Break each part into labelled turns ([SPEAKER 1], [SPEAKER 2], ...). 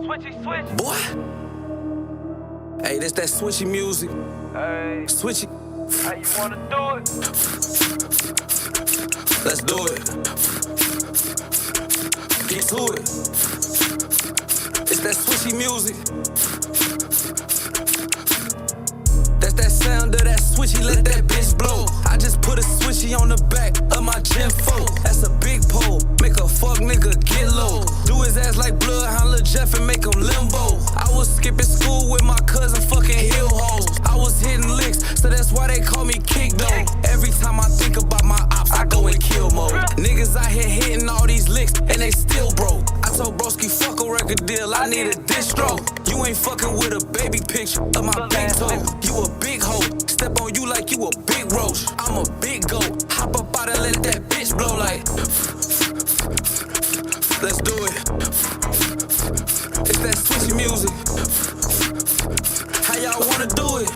[SPEAKER 1] Boy. Hey, this that switchy music.
[SPEAKER 2] Hey,
[SPEAKER 1] Switchy.
[SPEAKER 2] how you wanna do it?
[SPEAKER 1] Let's do it. Get to it. It's that switchy music. That's that sound of that switchy, let that bitch blow. I just put a switchy on the back of my Gen 4. That's a big pole, make a fuck nigga get low. Do his ass like Bloodhound Lil Jeff and make him limbo. I was skipping school with my cousin fucking hill hoes. I was hitting licks, so that's why they call me Kick Though. Every time I think about my ops, I go in kill mode. Niggas out here hitting all these licks and they still broke. I told broski fuck a record deal, I need a distro. You ain't fucking with a baby picture of my big toe. You a big hoe, step on you like you a big roach. I'm a big goat, hop up out and let that bitch blow like. Let's do it. It's that switchy music. How y'all wanna do it?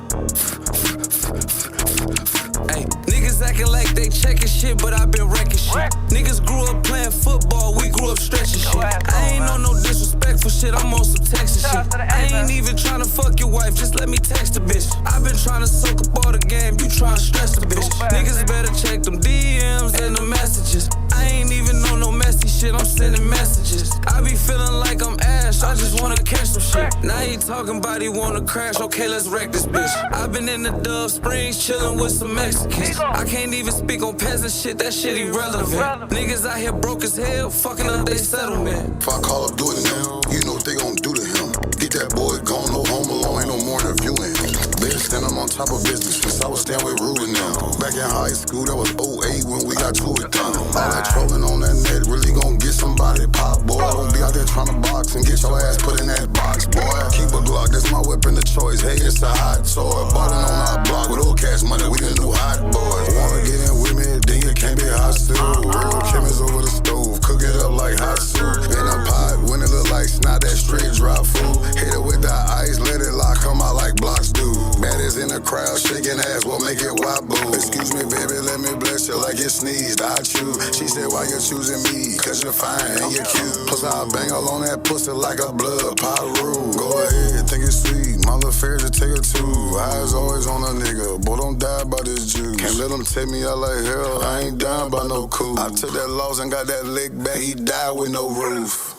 [SPEAKER 1] Hey, niggas acting like they checking shit, but I been wrecking shit. Niggas grew up playing football, we grew up stretching shit. I ain't on no disrespectful shit, I'm on some Texas shit. I ain't even tryna fuck your wife, just let me text the bitch. I been tryna soak up all the game, you tryna stress the bitch. Niggas better check them DMs and the messages. I ain't even on no messy shit, I'm sending messages. I be feeling like I'm Ash, I just wanna catch some shit. Now he talking about he wanna crash, okay, let's wreck this bitch. I been in the Dove Springs chillin' with some Mexicans. I can't even speak on peasant shit, that shit irrelevant. Niggas out here broke as hell, fucking up they settlement.
[SPEAKER 3] If I call up, do it now, you know what they gon' do to him. Get that boy gone, no home alone, ain't no more interviewing. Bitch, then I'm on top of business, since I was staying with Ruben now. Back in high school, that was 08 when we got to it done. All that trolling on that net really gon' get somebody pop, boy. Don't be out there trying to box and get your ass put in that box, boy. Keep a Glock, that's my weapon of choice. Hey, it's a hot toy. Ballin' on our block with old cash money, we the new hot boys. Wanna get in with me, then you can't be hostile. Real chemists over the stove, cook it up like hot soup. In a pot, when it look like snot, that straight drop food. Hit it with that ice, let it lock, come out like blocks do. Baddest in the crowd, shaking ass, what make it wobble? Excuse me, baby, let me bless you like you sneezed. I chew. She said, why you choosing me? Cause you're fine and you're cute. Plus I bang all on that pussy like a blood pyro. Go ahead, think it's sweet. My little fairs will take her too. Eyes always on a nigga, boy, don't die by this juice. Can't let him take me out like hell, I ain't dying by no cool. I took that loss and got that lick back, he died with no roof.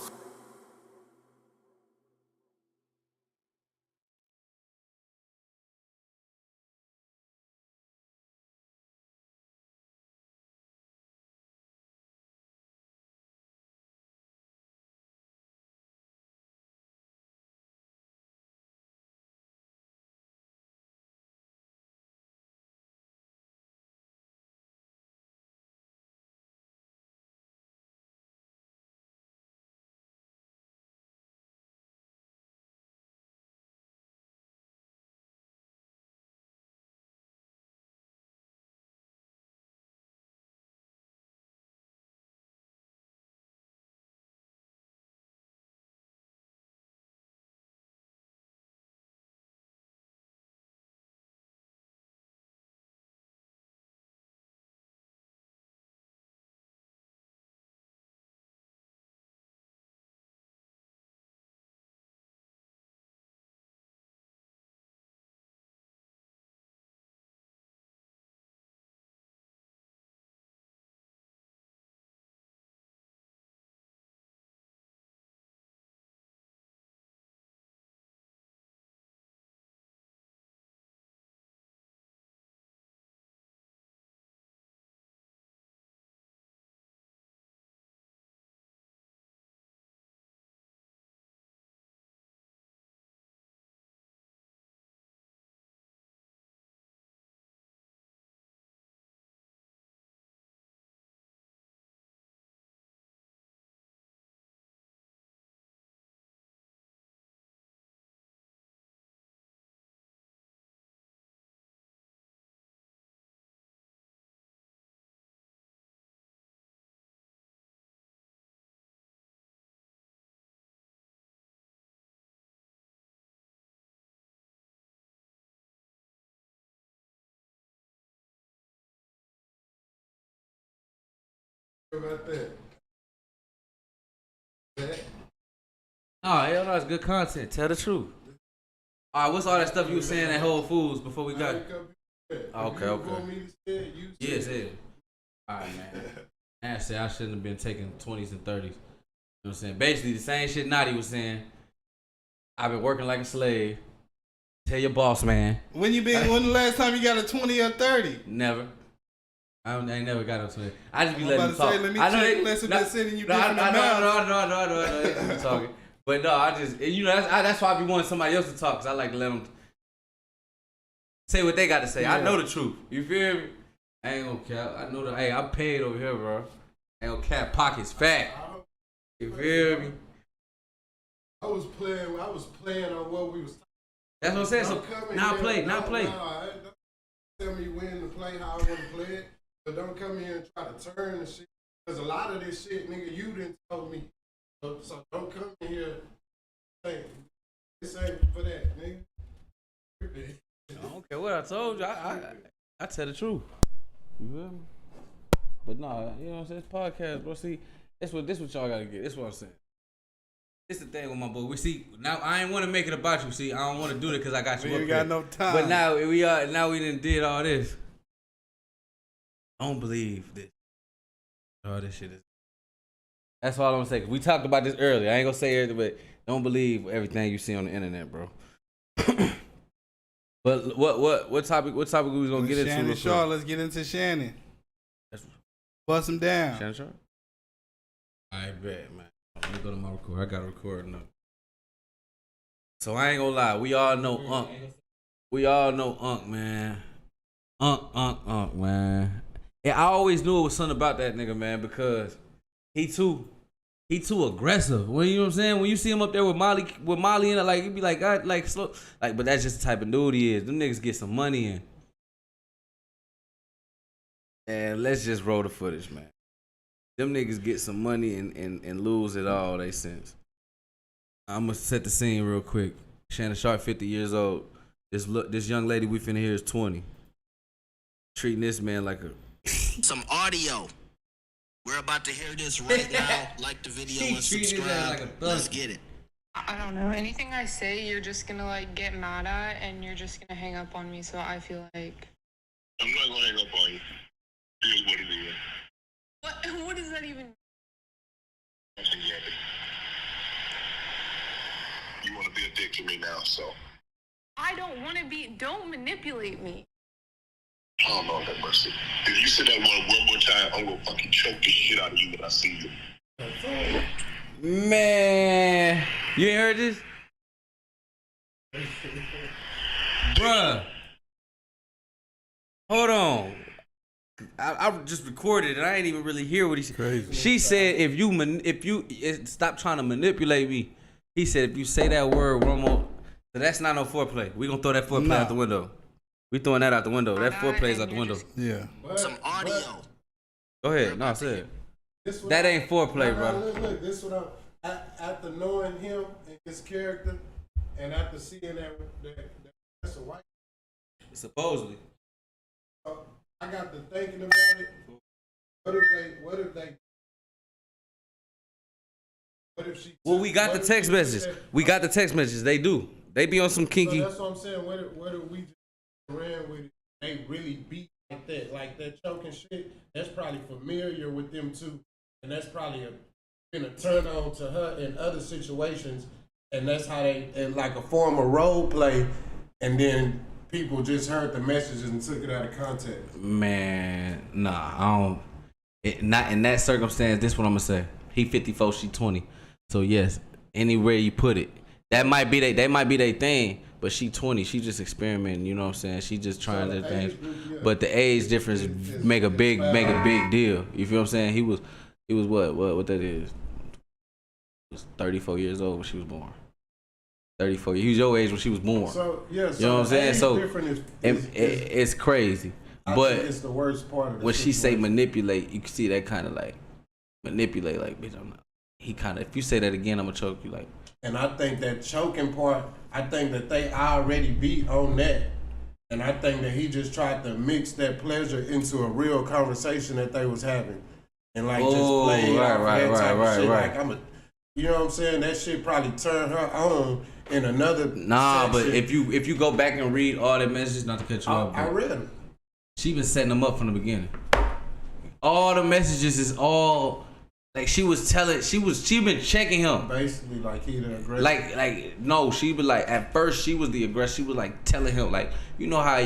[SPEAKER 4] About that. Oh, hell no, it's good content. Tell the truth. All right, what's all that stuff you was saying at Whole Foods before we got? Okay. Yes, yeah. All right, man. Actually, I shouldn't have been taking 20s and 30s. You know what I'm saying? Basically, the same shit Naughty was saying. I've been working like a slave. Tell your boss, man.
[SPEAKER 5] When the last time you got a 20 or 30?
[SPEAKER 4] Never. I ain't never got up to it. I just be letting them
[SPEAKER 5] talk.
[SPEAKER 4] Say,
[SPEAKER 5] let me check unless it's been sending you different amounts.
[SPEAKER 4] No, talking. But no, I just, that's why I be wanting somebody else to talk, because I like to let them say what they got to say. Yeah. I know the truth. You feel me? I ain't gonna cap. I know hey, I'm paid over here, bro. I ain't gonna cap. Pockets fat. You feel me?
[SPEAKER 6] I was playing on what we was talking.
[SPEAKER 4] That's what I'm saying. So now play.
[SPEAKER 6] Don't tell me when to play, how I want to play it. But don't come here and try to turn the shit. Because a lot of this shit, nigga, you didn't tell me. So don't come in here saying, this ain't for that, nigga.
[SPEAKER 4] I don't care what I told you. I tell the truth. You feel me? But nah, you know what I'm saying? It's podcast, bro. See, this what y'all gotta get. This what I'm saying. This the thing with my boy. We see now. I ain't want to make it about you. See, I don't want to do it because I got you.
[SPEAKER 5] We ain't got no time.
[SPEAKER 4] But now we done did all this. I don't believe this. All this shit is. That's all I'm saying. We talked about this earlier. I ain't gonna say everything, but don't believe everything you see on the internet, bro. But what topic we was gonna get into?
[SPEAKER 5] Shannon Sharpe. Let's get into Shannon. Bust him down.
[SPEAKER 4] Shannon Sharpe. I bet, man. Let me go to my record. I got to record now. So I ain't gonna lie. We all know Unc. We all know Unc, man. Unc, man. And I always knew it was something about that nigga, man, because he too aggressive. When you know what I'm saying? When you see him up there with Molly in it, like you be like, God, like slow, like. But that's just the type of dude he is. Them niggas get some money in. And let's just roll the footage, man. Them niggas get some money and lose it all, they sense. I'm gonna set the scene real quick. Shannon Sharpe, 50 years old. This young lady we finna hear is 20. Treating this man like a...
[SPEAKER 7] Some audio. We're about to hear this right now. Like the video and subscribe. Let's get it.
[SPEAKER 8] I don't know. Anything I say, you're just gonna like get mad at, and you're just gonna hang up on me. So I feel like
[SPEAKER 9] I'm not gonna hang up on you. It is what it is.
[SPEAKER 8] What does that even mean?
[SPEAKER 9] You want to be a dick to me now, so.
[SPEAKER 8] I don't want to be. Don't manipulate me.
[SPEAKER 9] Oh, Lord have mercy. If you say that one more time, I'm gonna fucking choke the shit out of you when I see you.
[SPEAKER 4] Man, you ain't heard this? Bruh. Hold on. I just recorded it. I ain't even really hear what he said.
[SPEAKER 5] Crazy.
[SPEAKER 4] She said, if you stop trying to manipulate me. He said, if you say that word one more, so that's not no foreplay. We gonna throw that foreplay out the window. We throwing that out the window. That foreplay is out the window.
[SPEAKER 5] Yeah.
[SPEAKER 7] Some audio.
[SPEAKER 4] Go ahead. No, I said that ain't foreplay, bro.
[SPEAKER 6] Look, this is what after knowing him and his character, and after seeing that's a white.
[SPEAKER 4] Supposedly.
[SPEAKER 6] I got to thinking about it. What if she?
[SPEAKER 4] Well, we got the text messages. We got the text messages. They do. They be on some kinky.
[SPEAKER 6] So that's what I'm saying. What if we just ran with it? They really beat like that choking shit. That's probably familiar with them too, and that's probably been a turn on to her in other situations, and that's how they like a form of role play, and then people just heard the messages and took it out of context.
[SPEAKER 4] Man, nah, I don't. Not in that circumstance. This what I'm gonna say. He 54, she 20. So yes, anywhere you put it, that might be their thing. But she 20, she just experimenting. You know what I'm saying? She just trying to things. Yeah. But the age difference make a big deal. You feel what I'm saying? He was what that is? He was 34 years old when she was born. 34. He was your age when she was born.
[SPEAKER 6] So yeah,
[SPEAKER 4] you know what I'm saying? So it's crazy. But
[SPEAKER 6] it's the worst part of
[SPEAKER 4] when she say manipulate, you can see that kind of like manipulate. Like, bitch, I'm not. He kind of. If you say that again, I'm gonna choke you. Like.
[SPEAKER 6] And I think that choking part, I think that they already beat on that. And I think that he just tried to mix that pleasure into a real conversation that they was having. And like just play that type of shit. Like You know what I'm saying? That shit probably turned her on in another.
[SPEAKER 4] Nah,
[SPEAKER 6] section.
[SPEAKER 4] but if you go back and read all the messages, not to cut you off,
[SPEAKER 6] I read them.
[SPEAKER 4] She been setting them up from the beginning. All the messages is all like she been checking him.
[SPEAKER 6] Basically, like he the aggressor.
[SPEAKER 4] Like no, she was like at first she was the aggressor. She was like telling him like, you know how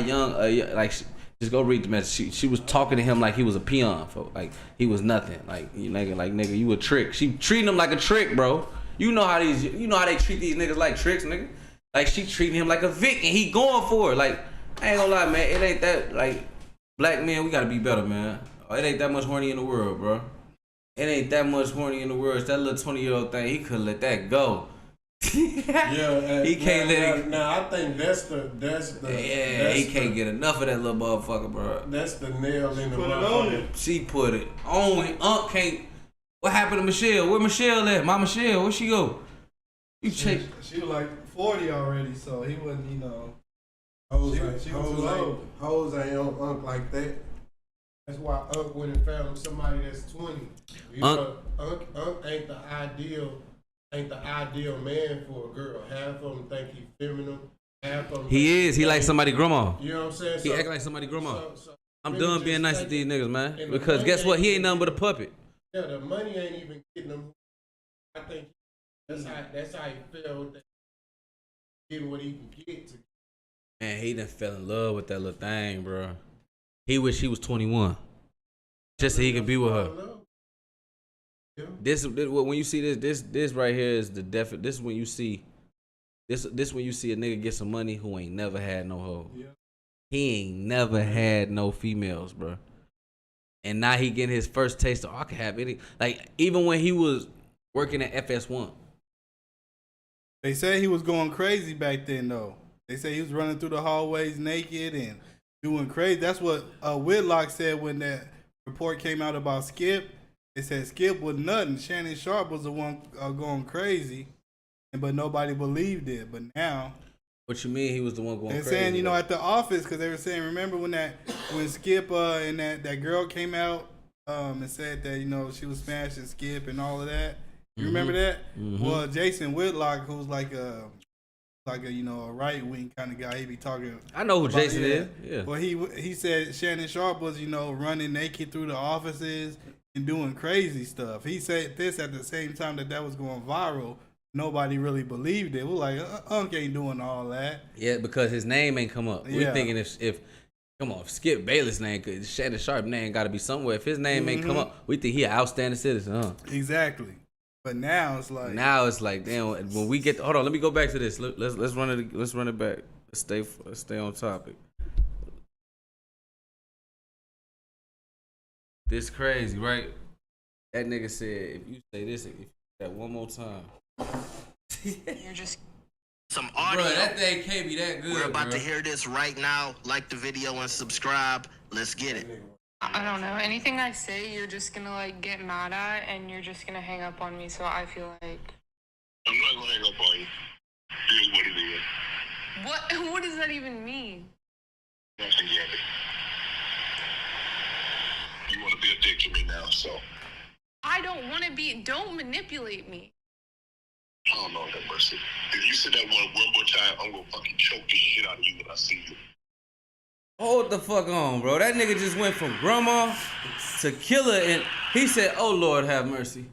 [SPEAKER 4] just go read the message. She was talking to him like he was a peon, like he was nothing. Like you nigga, you a trick. She treating him like a trick, bro. You know how they treat these niggas like tricks, nigga. Like she treating him like a Vic and he going for it. Like I ain't gonna lie, man. It ain't that like black men. We gotta be better, man. It ain't that much horny in the world, bro. It ain't that much horny in the world. It's that little 20-year-old thing. He could let that go.
[SPEAKER 6] Yeah,
[SPEAKER 4] he can't let it.
[SPEAKER 6] Now I think that's
[SPEAKER 4] he can't get enough of that little motherfucker, bro.
[SPEAKER 6] That's the nail in the
[SPEAKER 5] Put it on it.
[SPEAKER 4] She put it on. Unc can't. What happened to Michelle? Where Michelle at? My Michelle, where she go? You check.
[SPEAKER 5] She was like 40 already, so he wasn't, you know.
[SPEAKER 6] Hoes
[SPEAKER 5] She was too old.
[SPEAKER 6] Hoes ain't on Unc like that. That's why Unc went and found somebody that's 20. You know, Unc ain't the ideal man for a girl. Half of them think he's feminine. Half of them
[SPEAKER 4] He is. He like somebody grandma.
[SPEAKER 6] You know what I'm saying?
[SPEAKER 4] He act like somebody grandma.
[SPEAKER 6] So
[SPEAKER 4] I'm done being nice to these niggas, man. Because guess what? He ain't nothing but a puppet.
[SPEAKER 6] Yeah, the money ain't even getting him. I think that's how he felt that getting what he can get to.
[SPEAKER 4] Man, he done fell in love with that little thing, bro. He wish he was 21, just so he could be with her.
[SPEAKER 6] Yeah.
[SPEAKER 4] This when you see this right here is the this when you see this when you see a nigga get some money who ain't never had no hoe.
[SPEAKER 6] Yeah.
[SPEAKER 4] He ain't never had no females, bro. And now he getting his first taste of I can have any. Like even when he was working at FS1.
[SPEAKER 5] They say he was going crazy back then, though. They say he was running through the hallways naked and doing crazy. That's what Whitlock said when that report came out about Skip. They said Skip was nothing. Shannon Sharpe was the one going crazy, but nobody believed it. But now,
[SPEAKER 4] what you mean he was the one going crazy?
[SPEAKER 5] They're saying, you know, at the office, because they were saying, remember when Skip and that girl came out and said that, you know, she was smashing Skip and all of that. You remember that? Mm-hmm. Well, Jason Whitlock, who's like a you know a right wing kind of guy, he be talking.
[SPEAKER 4] I know who Jason is. Yeah.
[SPEAKER 5] Well, he said Shannon Sharpe was, you know, running naked through the offices and doing crazy stuff. He said this at the same time that was going viral. Nobody really believed it. We're like, Unc ain't doing all that.
[SPEAKER 4] Yeah, because his name ain't come up. We're thinking if come on, if Skip Bayless name, Shannon Sharpe name got to be somewhere. If his name ain't come up, we think he an outstanding citizen, huh?
[SPEAKER 5] Exactly. But now it's like
[SPEAKER 4] damn. When we get hold on, let me go back to this. Let's run it back. Let's stay on topic. This crazy, right? That nigga said if you say this, if you say that one more time,
[SPEAKER 8] You're just
[SPEAKER 7] Some audio.
[SPEAKER 4] bro, that thing can't be that good.
[SPEAKER 7] We're about
[SPEAKER 4] bro.
[SPEAKER 7] to hear this right now. Like the video and subscribe. Let's get it.
[SPEAKER 8] I don't know. Anything I say, you're just gonna like get mad at, and you're just gonna hang up on me. So I feel like.
[SPEAKER 9] I'm not gonna hang up on you. It is what it is.
[SPEAKER 8] What? What does that even mean?
[SPEAKER 9] Nothing yet. You want to be a dick to me now, so.
[SPEAKER 8] I don't want to be. Don't manipulate me.
[SPEAKER 9] Oh, Lord have mercy. If you say that one more time, I'm gonna fucking choke the shit out of you when I see you.
[SPEAKER 4] Hold the fuck on, bro. That nigga just went from grandma to killer, and he said, "Oh Lord, have mercy."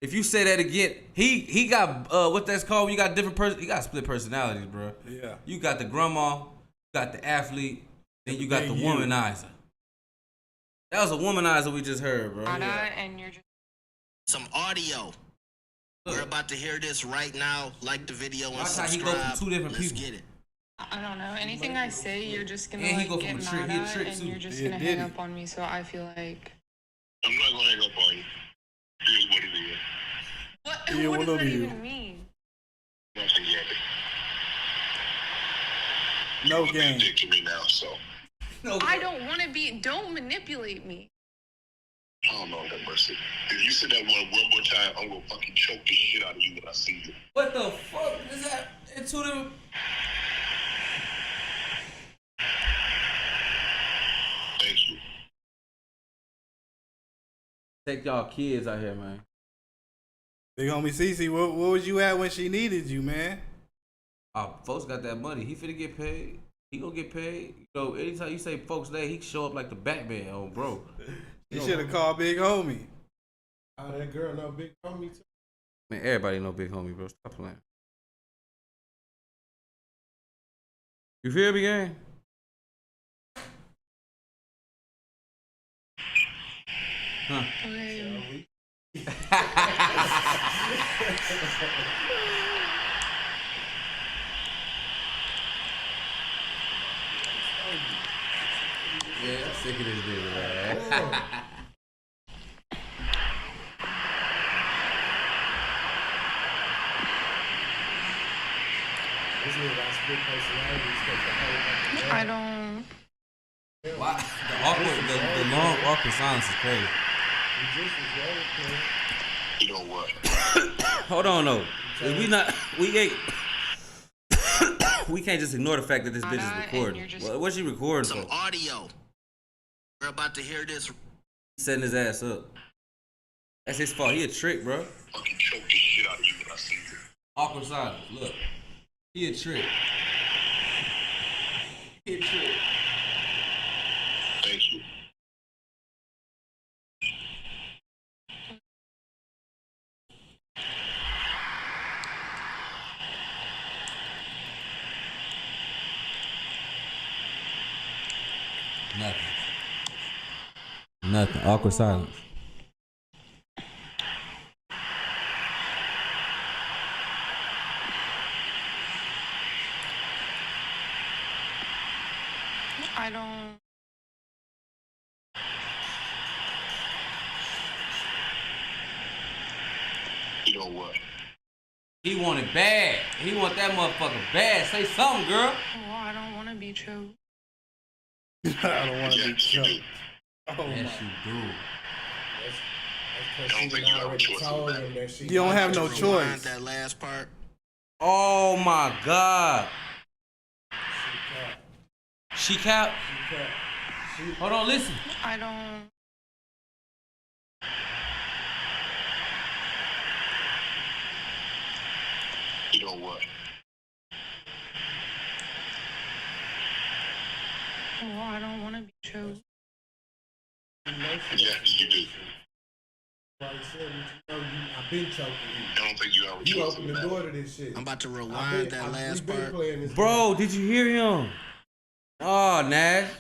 [SPEAKER 4] If you say that again, he got what that's called. You got different you got split personalities, bro.
[SPEAKER 5] Yeah.
[SPEAKER 4] You got the grandma, you got the athlete, then you got the womanizer. That was a womanizer we just heard, bro.
[SPEAKER 8] And you're just.
[SPEAKER 7] Some audio. We're about to hear this right now. Like the video and
[SPEAKER 4] Watch how he
[SPEAKER 7] subscribe.
[SPEAKER 4] go from two different
[SPEAKER 7] Let's
[SPEAKER 4] people.
[SPEAKER 7] get it.
[SPEAKER 8] I don't know. Anything I say, you're just gonna
[SPEAKER 4] And he
[SPEAKER 8] like
[SPEAKER 4] go
[SPEAKER 8] get
[SPEAKER 4] from a trick.
[SPEAKER 8] mad
[SPEAKER 4] He a
[SPEAKER 8] at,
[SPEAKER 4] trick,
[SPEAKER 8] and
[SPEAKER 4] too.
[SPEAKER 8] you're just
[SPEAKER 5] Yeah,
[SPEAKER 8] gonna
[SPEAKER 5] did
[SPEAKER 8] hang
[SPEAKER 5] he?
[SPEAKER 8] up on me. So I feel like.
[SPEAKER 9] I'm not gonna hang up on you. It is what it is.
[SPEAKER 8] What?
[SPEAKER 5] Yeah,
[SPEAKER 8] What
[SPEAKER 5] what
[SPEAKER 8] does
[SPEAKER 5] are
[SPEAKER 8] that
[SPEAKER 5] you?
[SPEAKER 8] even mean?
[SPEAKER 9] Nothing yet.
[SPEAKER 5] No
[SPEAKER 9] You want to be a
[SPEAKER 5] game.
[SPEAKER 9] dick to me now, so.
[SPEAKER 8] I don't want to be. Don't manipulate me.
[SPEAKER 9] Oh, Lord have mercy. If you say that one more time, I'm gonna fucking choke the shit out of you when I see you.
[SPEAKER 4] What the fuck is that? It's two different.
[SPEAKER 9] Thank you.
[SPEAKER 4] Take y'all kids out here, man.
[SPEAKER 5] Big homie Cece, where was you at when she needed you, man?
[SPEAKER 4] Folks got that money. He finna get paid. He gonna get paid. You know, anytime you say folks day, he show up like the Batman, bro.
[SPEAKER 5] You should have called Big Homie.
[SPEAKER 6] Oh, that girl know Big Homie too.
[SPEAKER 4] Man, everybody know Big Homie, bro. Stop playing. You feel me, gang? Huh?
[SPEAKER 8] Okay.
[SPEAKER 4] Yeah, I'm sick of this nigga, man.
[SPEAKER 6] This nigga got split personalities because the whole
[SPEAKER 8] I don't.
[SPEAKER 4] Why? The long awkward silence is crazy.
[SPEAKER 9] You know what?
[SPEAKER 4] Hold on though. We can't just ignore the fact that this bitch is recording. What's she recording
[SPEAKER 7] Some
[SPEAKER 4] for?
[SPEAKER 7] audio. We're about to hear this.
[SPEAKER 4] Setting his ass up. That's his fault. He a trick, bro.
[SPEAKER 9] Fucking choke the shit out of you when I see you.
[SPEAKER 4] Awkward silence. Look. He a trick. He a trick.
[SPEAKER 9] Thank you.
[SPEAKER 4] Nothing. Awkward silence.
[SPEAKER 8] I don't.
[SPEAKER 9] You know what?
[SPEAKER 4] He want it bad. He want that motherfucker bad. Say something, girl.
[SPEAKER 8] Well, I don't want to be choked.
[SPEAKER 5] I don't want to be
[SPEAKER 9] Yes, you do.
[SPEAKER 5] choked. Oh
[SPEAKER 4] Yes,
[SPEAKER 5] my.
[SPEAKER 4] you do.
[SPEAKER 9] I don't think you have a choice in that.
[SPEAKER 5] You don't have no
[SPEAKER 7] Rewind
[SPEAKER 5] choice.
[SPEAKER 7] that last part.
[SPEAKER 4] Oh my God. She cap. Hold on, listen.
[SPEAKER 8] I don't.
[SPEAKER 9] You know what?
[SPEAKER 8] Well, I don't want to be choked.
[SPEAKER 9] Yes, you do.
[SPEAKER 6] I've been choking you.
[SPEAKER 9] I don't think you have a
[SPEAKER 6] You
[SPEAKER 9] choice
[SPEAKER 6] opened
[SPEAKER 9] in
[SPEAKER 6] the
[SPEAKER 9] that.
[SPEAKER 6] door to this shit.
[SPEAKER 7] I'm about to rewind that last part.
[SPEAKER 4] Bro, did you hear him? Oh, Nash.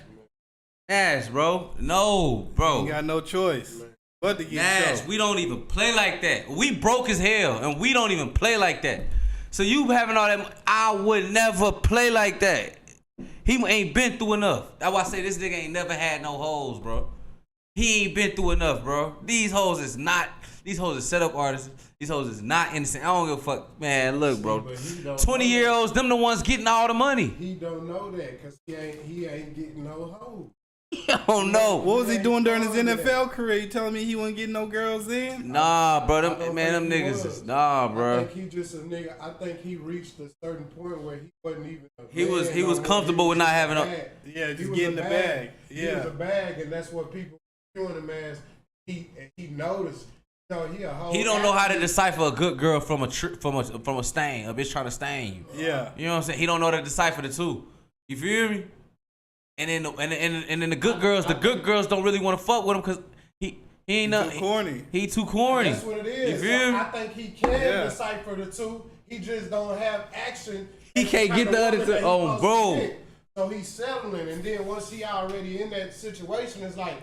[SPEAKER 4] Nash, bro. No, bro.
[SPEAKER 5] You got no choice but to get
[SPEAKER 4] Nash,
[SPEAKER 5] choked.
[SPEAKER 4] we don't even play like that. We broke as hell, and we don't even play like that. So you having all that, I would never play like that. He ain't been through enough. That's why I say this nigga ain't never had no hoes, bro. He ain't been through enough, bro. These hoes is set up artists. These hoes is not innocent. I don't give a fuck. Man, look, bro. 20-year-olds, them the ones getting all the money.
[SPEAKER 6] He don't know that because he ain't getting no hoes.
[SPEAKER 4] I don't know.
[SPEAKER 5] What was he doing during his NFL career? You telling me he wasn't getting no girls in?
[SPEAKER 4] Nah, bro.
[SPEAKER 6] I don't
[SPEAKER 4] Them
[SPEAKER 6] think he
[SPEAKER 4] niggas
[SPEAKER 6] was.
[SPEAKER 4] is nah,
[SPEAKER 6] I
[SPEAKER 4] bro.
[SPEAKER 6] think he just a nigga. I think he reached a certain point where he wasn't even.
[SPEAKER 4] He was comfortable with not having a.
[SPEAKER 5] Yeah,
[SPEAKER 6] He
[SPEAKER 5] just
[SPEAKER 6] was
[SPEAKER 5] getting
[SPEAKER 6] a
[SPEAKER 5] the bag.
[SPEAKER 6] He was
[SPEAKER 5] Yeah.
[SPEAKER 6] a bag, and that's what people doing him as. He noticed. No, he a whole.
[SPEAKER 4] He don't know how to
[SPEAKER 6] athlete.
[SPEAKER 4] decipher a good girl from a stain, a bitch trying to stain you.
[SPEAKER 5] Yeah.
[SPEAKER 4] You know what I'm saying? He don't know how to decipher the two. You feel me? And then the good girls don't really want to fuck with him because he ain't
[SPEAKER 5] Too
[SPEAKER 4] nothing.
[SPEAKER 5] corny.
[SPEAKER 4] He too corny.
[SPEAKER 6] That's what it is.
[SPEAKER 4] You feel me?
[SPEAKER 6] I think he can
[SPEAKER 5] Yeah.
[SPEAKER 6] decipher the two. He just don't have action.
[SPEAKER 4] He can't get the other two. Oh, bro.
[SPEAKER 6] So he's settling, and then once he already in that situation, it's like,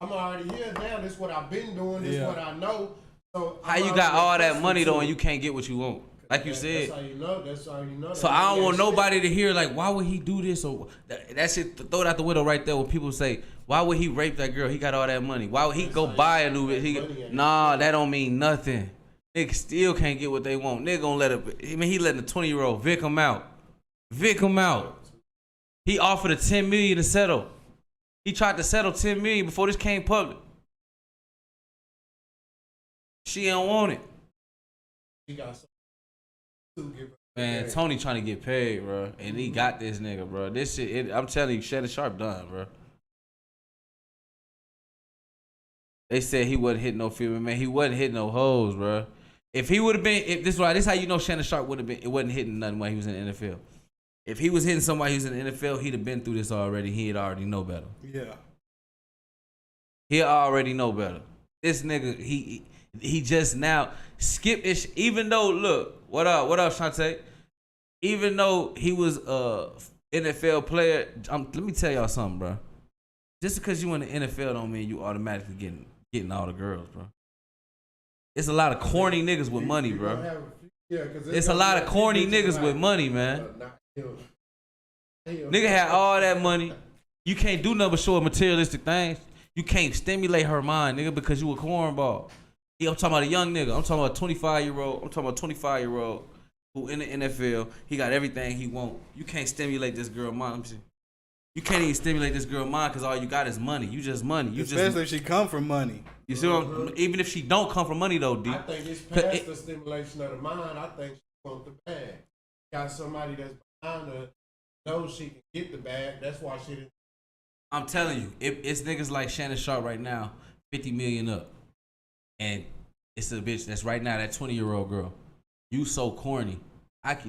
[SPEAKER 6] I'm already here now. This is what I've been doing. This is what I know. So
[SPEAKER 4] How
[SPEAKER 6] I'm
[SPEAKER 4] you got
[SPEAKER 6] already
[SPEAKER 4] all that
[SPEAKER 6] accustomed
[SPEAKER 4] money though
[SPEAKER 6] to
[SPEAKER 4] and
[SPEAKER 6] it.
[SPEAKER 4] you can't get what you want? Like you
[SPEAKER 6] That's
[SPEAKER 4] said.
[SPEAKER 6] how you know. That's how you know.
[SPEAKER 4] So I don't want nobody to hear like, why would he do this? Or that shit, throw it out the window right there when people say, why would he rape that girl? He got all that money. Why would he go buy a new bitch? Nah, that don't mean nothing. Niggas still can't get what they want. Nigga gonna let it. I mean, he letting a 20-year-old Vic him out. Vic him out. He offered a $10 million to settle. He tried to settle $10 million before this came public. She don't want it.
[SPEAKER 6] He got some to give her.
[SPEAKER 4] Man, Tony trying to get paid, bro, and he got this nigga, bro. This shit, I'm telling you, Shannon Sharpe done, bro. They said he wasn't hitting no female, man. He wasn't hitting no hoes, bro. If he would have been, if this is how you know Shannon Sharpe would have been. It wasn't hitting nothing while he was in the NFL. If he was hitting somebody who's in the NFL, he'd have been through this already. He'd already know better.
[SPEAKER 5] Yeah.
[SPEAKER 4] He already know better. This nigga, he just now skip ish. Even though, look, what up, Shantae? Even though he was a NFL player, let me tell y'all something, bro. Just because you in the NFL don't mean you automatically getting all the girls, bro. It's a lot of corny niggas with money, bro. It's a lot of corny niggas with money, man. Nigga had all that money. You can't do nothing but show her materialistic things. You can't stimulate her mind, nigga, because you a cornball. I'm talking about a young nigga. I'm talking about a 25-year-old. I'm talking about a 25-year-old who in the NFL. He got everything he want. You can't stimulate this girl mind. You can't even stimulate this girl mind because all you got is money. You just money.
[SPEAKER 5] Especially if she come from money.
[SPEAKER 4] You see what I'm, even if she don't come from money though, D.
[SPEAKER 6] I think it's past the stimulation of the mind. I think she wants the bag. Got somebody that's behind her, knows she can get the bag. That's why she didn't.
[SPEAKER 4] I'm telling you, it's niggas like Shannon Sharpe right now, 50 million up. And it's a bitch that's right now, that 20-year-old girl. You so corny.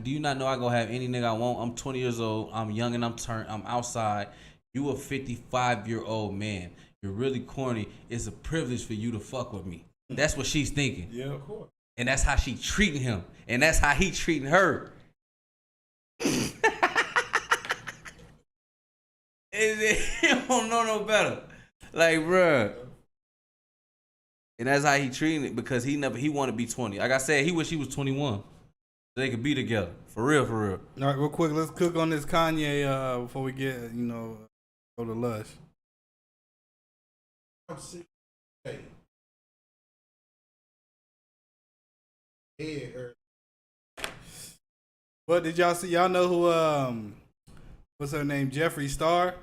[SPEAKER 4] Do you not know I go have any nigga I want? I'm 20 years old. I'm young and I'm outside. You a 55-year-old man. You're really corny. It's a privilege for you to fuck with me. That's what she's thinking.
[SPEAKER 6] Yeah, of course.
[SPEAKER 4] And that's how she treating him. And that's how he treating her. He don't know no better. Like, bruh. And that's how he treating it because he want to be 20. Like I said, he wish he was 21. So they could be together. For real, for real.
[SPEAKER 5] All right, real quick, let's cook on this Kanye before we get, go to Lush.
[SPEAKER 6] I'm sick. Hey. Head hurt.
[SPEAKER 5] But did y'all see? Y'all know who? What's her name? Jeffree Star.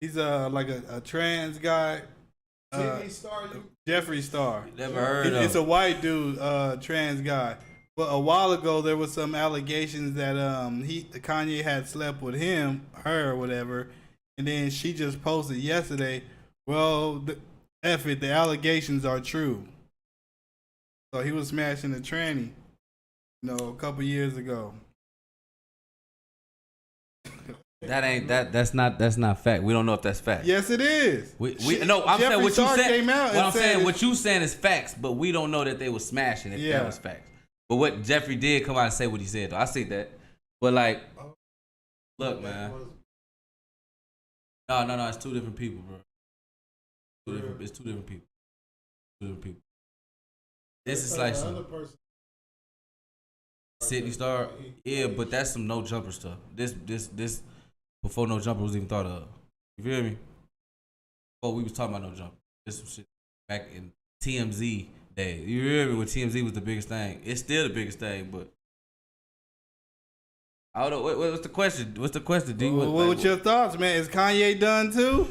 [SPEAKER 5] He's like a trans guy.
[SPEAKER 6] TV star.
[SPEAKER 5] Jeffree Star.
[SPEAKER 4] Never heard of.
[SPEAKER 5] It's a white dude, trans guy. But a while ago, there was some allegations that Kanye had slept with her or whatever, and then she just posted yesterday. Well, F it, the allegations are true. So he was smashing a tranny, a couple years ago.
[SPEAKER 4] That's not fact. We don't know if that's fact.
[SPEAKER 5] Yes, it is.
[SPEAKER 4] I'm saying what you said.
[SPEAKER 5] Came out
[SPEAKER 4] what I'm saying,
[SPEAKER 5] it,
[SPEAKER 4] what you saying is facts, but we don't know that they were smashing if that was facts. But what Jeffree did come out and say what he said, though. I see that. But like, look, man. No, it's two different people, bro. It's two different people. This is like some Sydney Star. Yeah, but that's some no jumper stuff. This before no jumper was even thought of. You feel me? Before we was talking about no jumper. This some shit back in TMZ days. You feel me? When TMZ was the biggest thing. It's still the biggest thing, but I don't know. What's the question? D?
[SPEAKER 5] What's your thoughts, man? Is Kanye done too?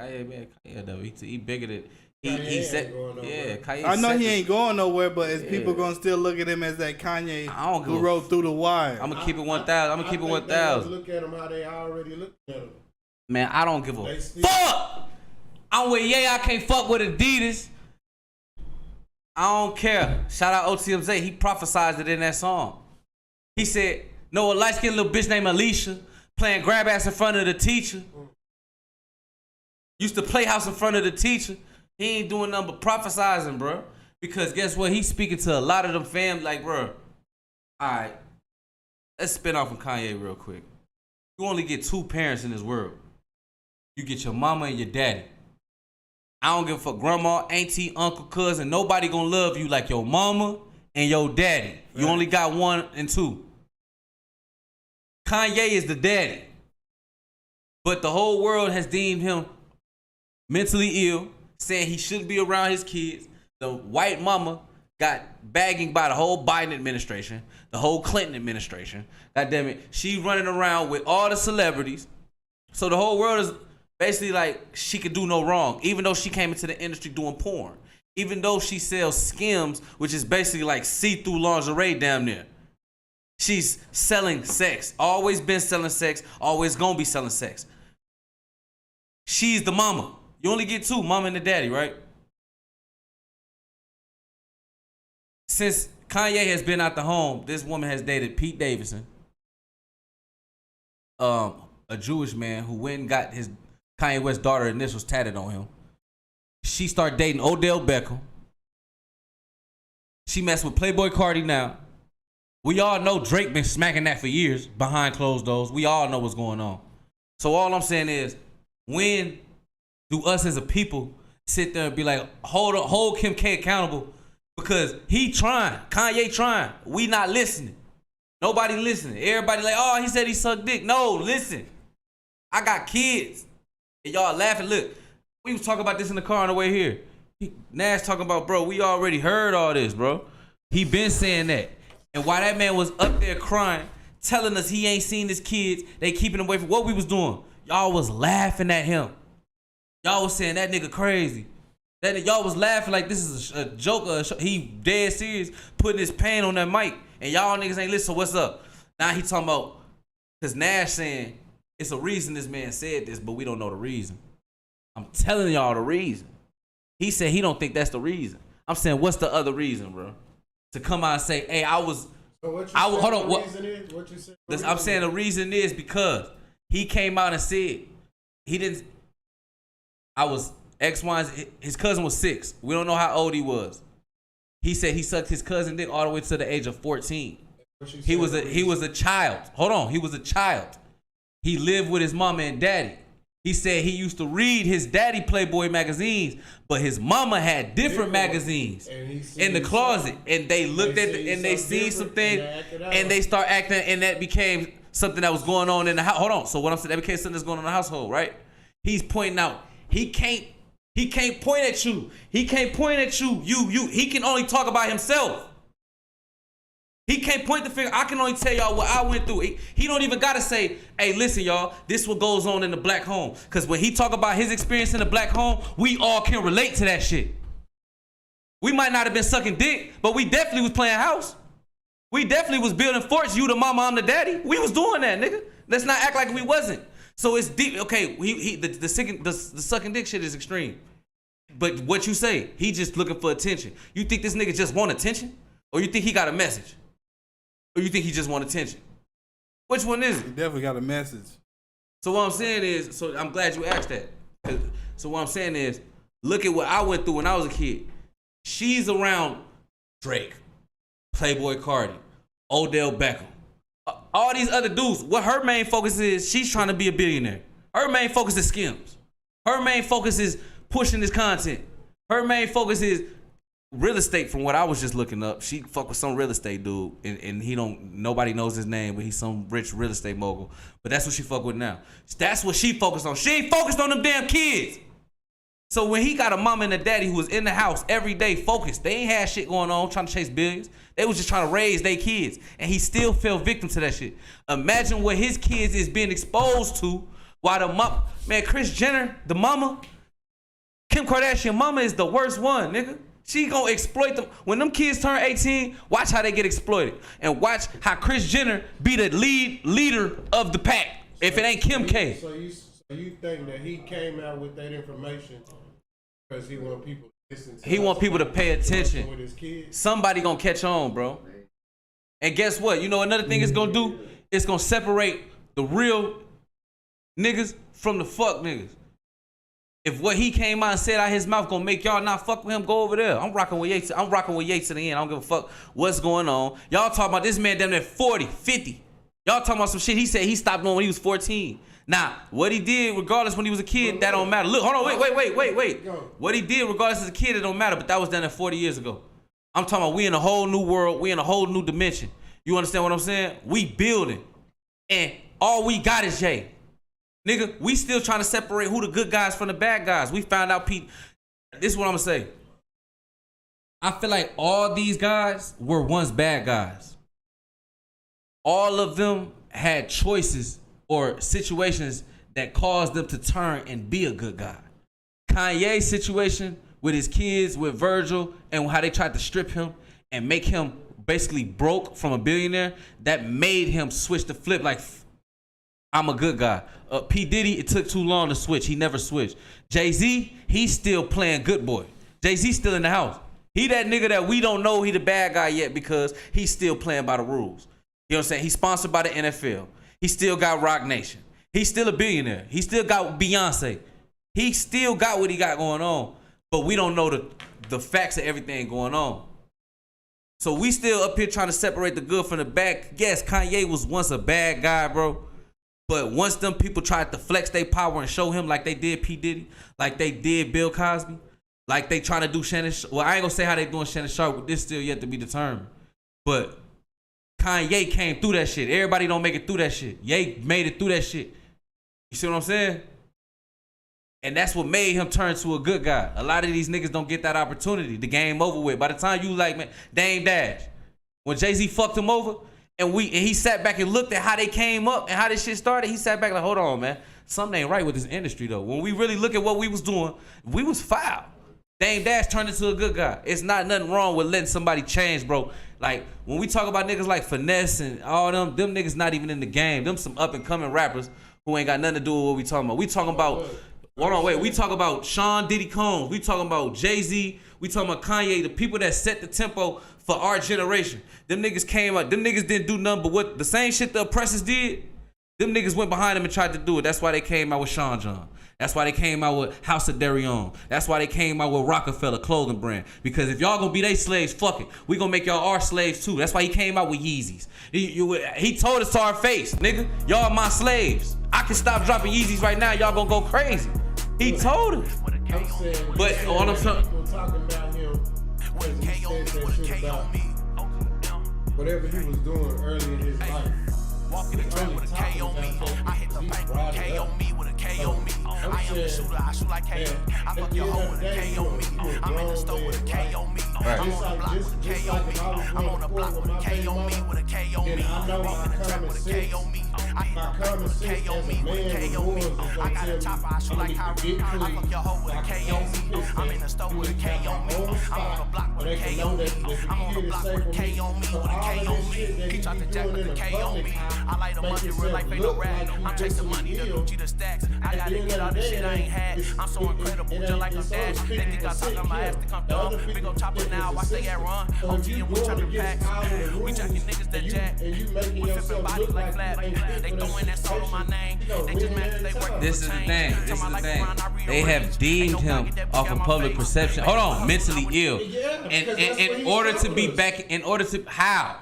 [SPEAKER 4] Kanye, though. He bigger than he said. Yeah, Kanye.
[SPEAKER 5] I know he ain't going nowhere, but is people gonna still look at him as that Kanye who wrote Through the Wire?
[SPEAKER 4] I'm gonna keep it 1,000. I'm gonna keep it 1,000.
[SPEAKER 6] Look at him how they already look at him.
[SPEAKER 4] Man, I don't give a fuck. I'm with Ye. I can't fuck with Adidas. I don't care. Shout out OTMZ. He prophesized it in that song. He said, "No, a light skinned little bitch named Alicia playing grab ass in front of the teacher. Used to play house in front of the teacher. He ain't doing nothing but prophesizing, bro. Because guess what? He's speaking to a lot of them fam. Like, bro. All right. Let's spin off from Kanye real quick. You only get two parents in this world. You get your mama and your daddy. I don't give a fuck. Grandma, auntie, uncle, cousin. Nobody gonna love you like your mama and your daddy. You only got one and two. Kanye is the daddy. But the whole world has deemed him mentally ill, saying he shouldn't be around his kids. The white mama got bagging by the whole Biden administration, the whole Clinton administration. God damn it. She running around with all the celebrities. So the whole world is basically like she could do no wrong, even though she came into the industry doing porn. Even though she sells Skims, which is basically like see-through lingerie down there. She's selling sex. Always been selling sex. Always gonna be selling sex. She's the mama. You only get two, mama and the daddy, right? since Kanye has been out the home, this woman has dated Pete Davidson, a Jewish man who went and got his Kanye West's daughter initials tatted on him. She started dating Odell Beckham. She messed with Playboy Cardi now. We all know Drake been smacking that for years behind closed doors. We all know what's going on. So all I'm saying is, when do us as a people sit there and be like, hold Kim K accountable? Because he trying, Kanye trying. We not listening. Nobody listening. Everybody like, oh, he said he sucked dick. No, listen. I got kids. And y'all laughing. Look, we was talking about this in the car on the way here. Nash talking about, bro, we already heard all this, bro. He been saying that. And while that man was up there crying, telling us he ain't seen his kids, they keeping him away from what we was doing. Y'all was laughing at him. Y'all was saying that nigga crazy. Y'all was laughing like this is a joke. He dead serious, putting his pain on that mic. And y'all niggas ain't listen, so what's up? Now he talking about, because Nash saying, it's a reason this man said this, but we don't know the reason. I'm telling y'all the reason. He said he don't think that's the reason. I'm saying, what's the other reason, bro? To come out and say, hey, I was...
[SPEAKER 6] So what you
[SPEAKER 4] hold on.
[SPEAKER 6] Reason is? What you said
[SPEAKER 4] I'm saying the reason is because he came out and said he didn't... I was... his cousin was 6. We don't know how old he was. He said he sucked his cousin dick all the way to the age of 14. He was a child. Hold on, he was a child. He lived with his mama and daddy. He said he used to read his daddy Playboy magazines, but his mama had different magazines in the closet. And they looked at and they seen some things and they start acting, and that became something that was going on in the house. Hold on. So what I'm saying, that became something that's going on in the household, right? He's pointing out, he can't point at you. He can't point at you. He can only talk about himself. He can't point the finger. I can only tell y'all what I went through. He don't even gotta say, hey, listen, y'all, this what goes on in the black home. Because when he talk about his experience in the black home, we all can relate to that shit. We might not have been sucking dick, but we definitely was playing house. We definitely was building forts. You the mama, I'm the daddy. We was doing that, nigga. Let's not act like we wasn't. So it's deep. Okay, the sucking dick shit is extreme. But what you say, he just looking for attention. You think this nigga just want attention? Or you think he got a message? Or you think he just want attention? Which one is it?
[SPEAKER 5] He definitely got a message.
[SPEAKER 4] So what I'm saying is, so I'm glad you asked that. So what I'm saying is, look at what I went through when I was a kid. She's around Drake, Playboy Cardi, Odell Beckham, all these other dudes. What her main focus is, she's trying to be a billionaire. Her main focus is Skims. Her main focus is pushing this content. Her main focus is real estate. From what I was just looking up, she fuck with some real estate dude, and nobody knows his name, but he's some rich real estate mogul. But that's what she fuck with now. That's what she focused on. She ain't focused on them damn kids. So when he got a mama and a daddy who was in the house every day focused, they ain't had shit going on trying to chase billions. They was just trying to raise their kids, and he still fell victim to that shit. Imagine what his kids is being exposed to while the mom, man, Kris Jenner, the mama, Kim Kardashian mama is the worst one, nigga. She gonna exploit them. When them kids turn 18, watch how they get exploited. And watch how Kris Jenner be the leader of the pack, if it ain't Kim K.
[SPEAKER 6] So you think that he came out with that information because he want people to listen to
[SPEAKER 4] He want people to pay attention.
[SPEAKER 6] With his kids?
[SPEAKER 4] Somebody gonna catch on, bro. And guess what? You know another thing it's gonna do? It's gonna separate the real niggas from the fuck niggas. If what he came out and said out his mouth gonna make y'all not fuck with him, go over there. I'm rocking with Yates. I'm rocking with Yates to the end. I don't give a fuck what's going on. Y'all talking about this man down there 40, 50. Y'all talking about some shit he said he stopped doing when he was 14. Now, what he did, regardless when he was a kid, that don't matter. Look, hold on, wait. What he did, regardless as a kid, it don't matter, but that was done there 40 years ago. I'm talking about we in a whole new world. We in a whole new dimension. You understand what I'm saying? We building. And all we got is Jay. Nigga, we still trying to separate who the good guys from the bad guys. We found out Pete. This is what I'm gonna say. I feel like all these guys were once bad guys. All of them had choices or situations that caused them to turn and be a good guy. Kanye's situation with his kids, with Virgil, and how they tried to strip him and make him basically broke from a billionaire, that made him switch the flip like, I'm a good guy. P. Diddy, it took too long to switch. He never switched. Jay-Z, he's still playing good boy. Jay-Z still in the house. He that nigga that we don't know he the bad guy yet because he's still playing by the rules. You know what I'm saying? He's sponsored by the NFL. He still got Rock Nation. He's still a billionaire. He still got Beyonce. He still got what he got going on. But we don't know the facts of everything going on. So we still up here trying to separate the good from the bad. Yes, Kanye was once a bad guy, bro. But once them people tried to flex their power and show him like they did P. Diddy, like they did Bill Cosby, like they trying to do Shannon. Well, I ain't gonna say how they doing Shannon Sharpe, but this still yet to be determined. But Kanye came through that shit. Everybody don't make it through that shit. Ye made it through that shit. You see what I'm saying? And that's what made him turn to a good guy. A lot of these niggas don't get that opportunity. The game over with. By the time you like, man, Dame Dash, when Jay-Z fucked him over, and he sat back and looked at how they came up and how this shit started, he sat back like, hold on, man. Something ain't right with this industry, though. When we really look at what we was doing, we was foul. Dame Dash turned into a good guy. It's not nothing wrong with letting somebody change, bro. Like, when we talk about niggas like Finesse and all them niggas not even in the game. Them some up-and-coming rappers who ain't got nothing to do with what we talking about. We talking about... Hold on, wait. We talk about Sean Diddy Combs. We talking about Jay-Z. We talking about Kanye, the people that set the tempo for our generation. Them niggas came out. Them niggas didn't do nothing but what the same shit the oppressors did. Them niggas went behind them and tried to do it. That's why they came out with Sean John. That's why they came out with House of Darion. That's why they came out with Rockefeller clothing brand. Because if y'all gonna be they slaves, fuck it. We gonna make y'all our slaves too. That's why he came out with Yeezys. He told us to our face, nigga, y'all my slaves. I can stop dropping Yeezys right now. Y'all gonna go crazy. He told us. But all I'm saying,
[SPEAKER 6] people talking about him because he said that shit about whatever he was doing early in his life.
[SPEAKER 7] Walking the track with a K on me. I hit the bank with a K on me, with a K on me. I am the shooter, I shoot like K. I fuck your hoe with a K on me. I'm in the store with a K on me. I'm on the block with a K on me. I'm on the block with a K on me, with a K on me. Walking the track with a K on me. I hit the bank with a K on me, with a K on me. I got a chopper, I shoot like Kyrie. I fuck your hoe with a K on me. I'm in the store with a K on me. I'm on the block with a K on me. I'm on the block with a K on me, with a K on me. He tried to jack with a K on me. I like the money, real life ain't no rap. I'm chasing money, the Gucci, the stacks. I gotta get all this shit I ain't had. I'm so incredible, just like I'm Dash. They think I talk on my ass to come through. We gon' chop it now, I stay at run. OG and we tryna packs. We jacking niggas that jack. We flipping bodies like flat. They throwing that soul on my name. They just mad cause they work.
[SPEAKER 4] this is the thing. This is the thing. They have deemed him off of public perception. Hold on, mentally ill. And in order to be back, in order to how?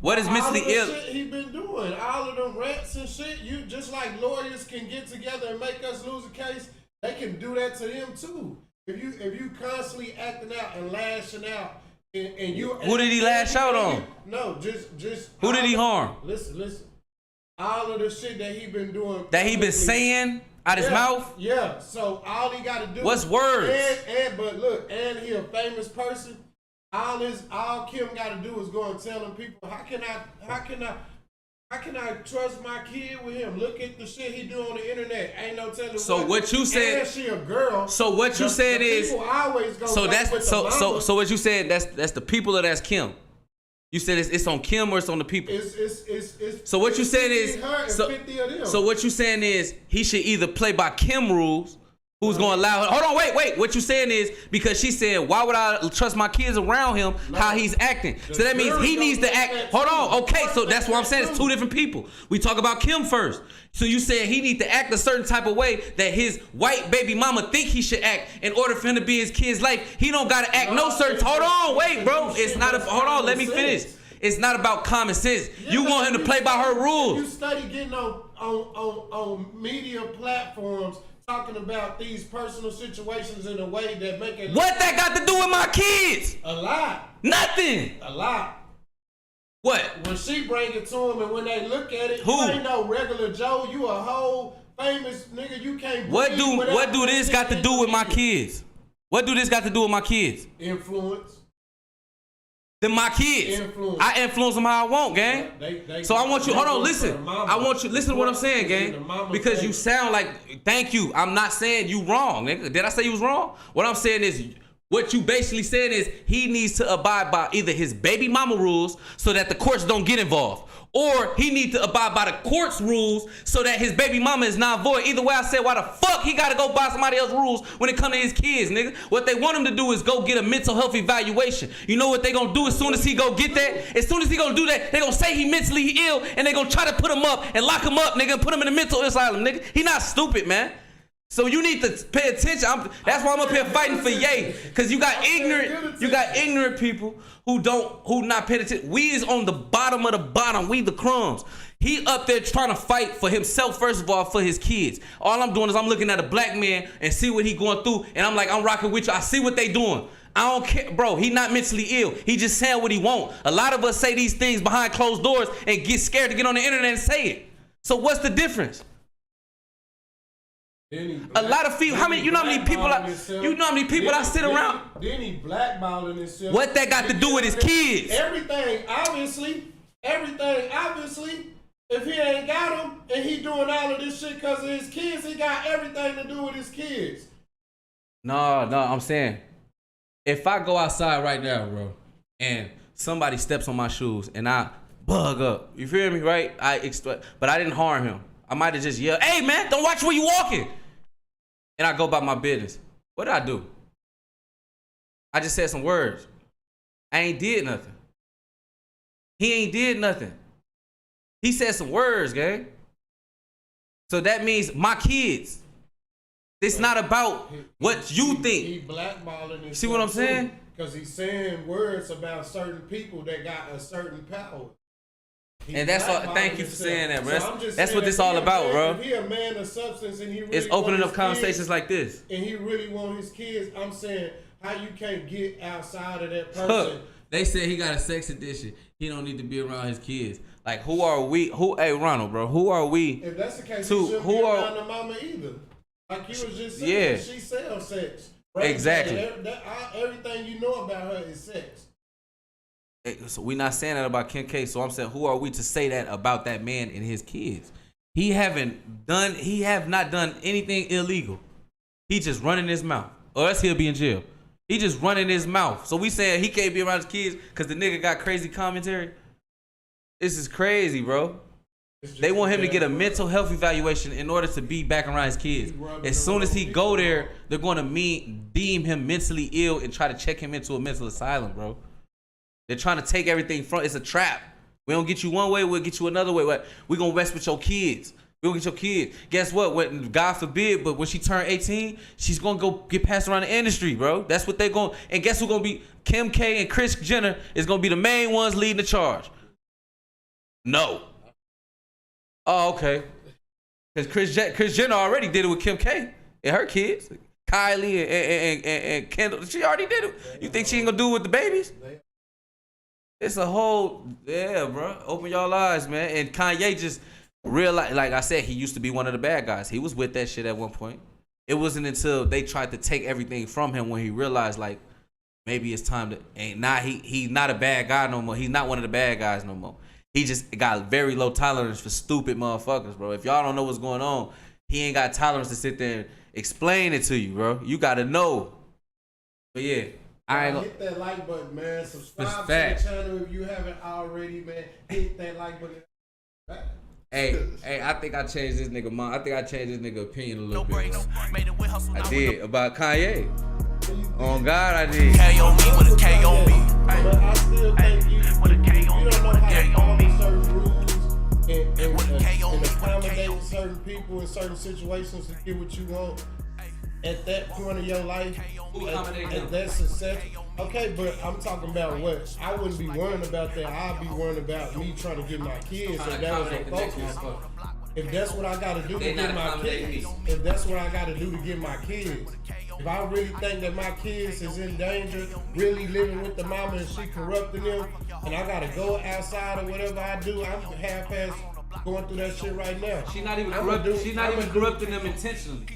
[SPEAKER 4] What is mentally ill?
[SPEAKER 6] Shit he been doing, all of them rants and shit. You just like lawyers can get together and make us lose a case, they can do that to them too. If you constantly acting out and lashing out, and you
[SPEAKER 4] who did he lash out on?
[SPEAKER 6] No, just
[SPEAKER 4] who did he harm?
[SPEAKER 6] Listen. All of the shit that he been doing,
[SPEAKER 4] That he been saying out his mouth.
[SPEAKER 6] Yeah. So all he got to do.
[SPEAKER 4] What's words?
[SPEAKER 6] But look, and he a famous person. All Kim got to do is go and tell them people, how can I trust my kid with him? Look at the shit he do on the internet. Ain't no telling.
[SPEAKER 4] So what you said?
[SPEAKER 6] And she a girl.
[SPEAKER 4] So what you said is.
[SPEAKER 6] People always go.
[SPEAKER 4] So that's
[SPEAKER 6] with
[SPEAKER 4] so
[SPEAKER 6] the
[SPEAKER 4] so
[SPEAKER 6] mama.
[SPEAKER 4] so what you said? That's the people or that's Kim. You said it's on Kim or it's on the people.
[SPEAKER 6] It's
[SPEAKER 4] So what you saying is.
[SPEAKER 6] her and 50 of them.
[SPEAKER 4] So what you saying is he should either play by Kim rules. Who's gonna allow her? Hold on, wait. What you saying is because she said, why would I trust my kids around him? How he's acting? So that means he needs to act. Hold on, okay. So that's what I'm saying. It's two different people. We talk about Kim first. So you said he need to act a certain type of way that his white baby mama think he should act in order for him to be his kid's life. He don't gotta act no certain. Hold on, wait, bro. It's not a. Hold on, let me finish. It's not about common sense. You want him to play by her rules.
[SPEAKER 6] You study getting on media platforms talking about these personal situations in a way that make it.
[SPEAKER 4] What that got to do with my kids?
[SPEAKER 6] A lot.
[SPEAKER 4] Nothing.
[SPEAKER 6] A lot.
[SPEAKER 4] What?
[SPEAKER 6] When she bring it to them and when they look at it,
[SPEAKER 4] Who?
[SPEAKER 6] you ain't no regular Joe. You a whole famous nigga. You can't.
[SPEAKER 4] What do this got to do with my kids? What do this got to do with my kids?
[SPEAKER 6] Influence.
[SPEAKER 4] Then my kids.
[SPEAKER 6] Influence.
[SPEAKER 4] I influence them how I want, gang. So I want you. Hold on, listen. I want you. Listen to what I'm saying, gang. Because you sound like. Thank you. I'm not saying you wrong, nigga. Did I say you was wrong? What I'm saying is. What you basically saying is he needs to abide by either his baby mama rules so that the courts don't get involved, or he need to abide by the court's rules so that his baby mama is not void. Either way, I said, why the fuck he gotta go by somebody else's rules when it come to his kids, nigga? What they want him to do is go get a mental health evaluation. You know what they gonna do as soon as he go get that? As soon as he gonna do that, they gonna say he mentally ill and they gonna try to put him up and lock him up, nigga, and put him in a mental asylum, nigga. He not stupid, man. So you need to pay attention. That's why I'm up here fighting for Ye, because you got ignorant people who not paying attention. We is on the bottom of the bottom. We the crumbs. He up there trying to fight for himself, first of all, for his kids. All I'm doing is I'm looking at a black man and see what he going through, and I'm like, I'm rocking with you. I see what they doing. I don't care, bro. He not mentally ill. He just saying what he want. A lot of us say these things behind closed doors and get scared to get on the internet and say it. So what's the difference? A lot of people. How many? You know how many people? You know how many people I sit around?
[SPEAKER 6] Then he blackballing himself.
[SPEAKER 4] What that got to do with his kids?
[SPEAKER 6] Everything, obviously. If he ain't got him and he doing all of this shit because of his kids, he got everything to do with his kids.
[SPEAKER 4] No, I'm saying, if I go outside right now, bro, and somebody steps on my shoes and I bug up, you feel me, right? But I didn't harm him. I might have just yelled, "Hey, man, don't watch where you walking." And I go about my business. What did I do? I just said some words. I ain't did nothing. He ain't did nothing. He said some words, gang. So that means my kids. It's not about what you think.
[SPEAKER 6] He blackballing himself.
[SPEAKER 4] See what I'm saying?
[SPEAKER 6] Because he's saying words about certain people that got a certain power.
[SPEAKER 4] And that's all. Thank you for saying that, bro.
[SPEAKER 6] So
[SPEAKER 4] that's what this all about, bro.
[SPEAKER 6] If he a man of substance and he really
[SPEAKER 4] it's opening up conversations
[SPEAKER 6] kids,
[SPEAKER 4] like this.
[SPEAKER 6] And he really want his kids. I'm saying, how you can't get outside of that person?
[SPEAKER 4] They said he got a sex addiction. He don't need to be around his kids. Like, who are we? Hey, Ronald, bro. Who are we?
[SPEAKER 6] If that's the case, he shouldn't be around the mama either. Like you was just saying, she sells sex. Right?
[SPEAKER 4] Exactly.
[SPEAKER 6] Everything you know about her is sex.
[SPEAKER 4] So we not saying that about Kim K. So I'm saying, who are we to say that about that man and his kids? He have not done anything illegal. He just running his mouth, or else he'll be in jail. He just running his mouth. So we saying he can't be around his kids because the nigga got crazy commentary. This is crazy, bro. They want him to get a mental health evaluation in order to be back around his kids. As soon as he go there, they're going to deem him mentally ill and try to check him into a mental asylum, bro. They're trying to take everything from. It's a trap. We don't get you one way, we'll get you another way. We're going to mess with your kids. We're going to get your kids. Guess what? When, God forbid, but when she turn 18, she's going to go get passed around the industry, bro. That's what they're going. And guess who's going to be? Kim K and Kris Jenner is going to be the main ones leading the charge. No. Oh, okay. Because Kris Jenner already did it with Kim K and her kids. Kylie and Kendall. She already did it. You think she ain't going to do it with the babies? It's a whole, bro. Open y'all eyes, man. And Kanye just realized, like I said, he used to be one of the bad guys. He was with that shit at one point. It wasn't until they tried to take everything from him when he realized, like, maybe it's time to, he's not a bad guy no more. He's not one of the bad guys no more. He just got very low tolerance for stupid motherfuckers, bro. If y'all don't know what's going on, he ain't got tolerance to sit there and explain it to you, bro. You got to know. But yeah.
[SPEAKER 6] Hit that like button, man. Subscribe to the channel if you haven't already, man. Hit that like button.
[SPEAKER 4] Hey, I think I changed this nigga mind. I think I changed this nigga opinion a little bit. I did about Kanye. On God, I did.
[SPEAKER 7] K on me with a K on me.
[SPEAKER 6] But I still think you don't know how to follow certain rules and accommodate certain people in certain situations to get what you want. At that point of your life, at that success. Okay, but I'm talking about what I wouldn't be worrying about that. I'd be worrying about me trying to get my kids. So that was a focus. If that's what I gotta do to get my kids, if that's what I gotta do to get my kids, if I really think that my kids is in danger, really living with the mama and she corrupting them, and I gotta go outside or whatever I do, I'm half-ass going through that shit right now.
[SPEAKER 4] She's not even corrupting them intentionally.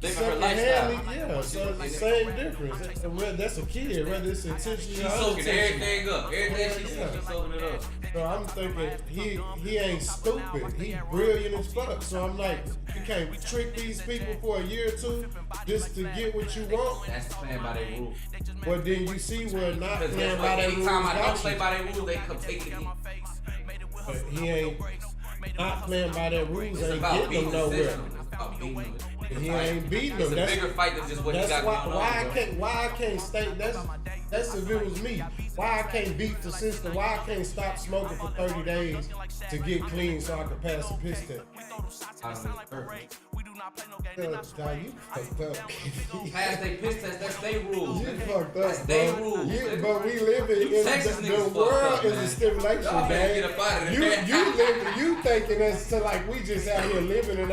[SPEAKER 4] Living her lifestyle.
[SPEAKER 6] Yeah, so it's the same difference. That's a kid, whether it's intentionally
[SPEAKER 4] she's soaking everything up. Everything she's soaking it up.
[SPEAKER 6] So I'm thinking he ain't stupid. He brilliant as fuck. So I'm like, you can't trick these people for a year or two just to get what you want.
[SPEAKER 4] That's playing by their rules.
[SPEAKER 6] Well, then you see where not playing by their rules.
[SPEAKER 4] Anytime I don't play by their rules, they come take it.
[SPEAKER 6] But he ain't not playing by their rules.
[SPEAKER 4] It's
[SPEAKER 6] Ain't
[SPEAKER 4] about
[SPEAKER 6] getting
[SPEAKER 4] beating
[SPEAKER 6] them
[SPEAKER 4] the
[SPEAKER 6] nowhere.
[SPEAKER 4] system. It's about beating them.
[SPEAKER 6] He ain't beating them.
[SPEAKER 4] It's a bigger fight than just what he got going on.
[SPEAKER 6] Why I can't stay? That's if it was me. Why I can't beat the system? Why I can't stop smoking for 30 days to get clean so I can pass a piss test? Dog, you fucked up.
[SPEAKER 4] Pass they piss test, that's they rules.
[SPEAKER 6] You
[SPEAKER 4] nigga.
[SPEAKER 6] fucked up.
[SPEAKER 4] That's they
[SPEAKER 6] bro.
[SPEAKER 4] rules.
[SPEAKER 6] But we live in
[SPEAKER 4] Texas
[SPEAKER 6] the
[SPEAKER 4] niggas
[SPEAKER 6] world
[SPEAKER 4] fucked up,
[SPEAKER 6] is
[SPEAKER 4] man.
[SPEAKER 6] a stimulation,
[SPEAKER 4] Y'all better
[SPEAKER 6] man.
[SPEAKER 4] get up out of there.
[SPEAKER 6] You thinking it's to like we just out here living and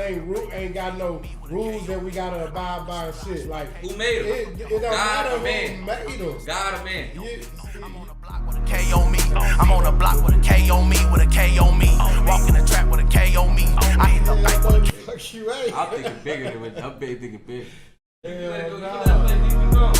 [SPEAKER 6] ain't got no rules that we gotta abide by and shit. Like
[SPEAKER 4] Who made them?
[SPEAKER 6] It don't
[SPEAKER 4] God
[SPEAKER 6] matter
[SPEAKER 4] or
[SPEAKER 6] who
[SPEAKER 4] man?
[SPEAKER 6] made them.
[SPEAKER 4] God or man?
[SPEAKER 7] K on me. I'm on the block with a K on me, with a K on me. Walk in the trap with a K on me. I hit the bank with a K.
[SPEAKER 6] Fuck you, ain't.
[SPEAKER 4] I'm thinking bigger than I'm thinking bigger.
[SPEAKER 6] Hell
[SPEAKER 4] You
[SPEAKER 6] nah.
[SPEAKER 4] gotta play, keep it going.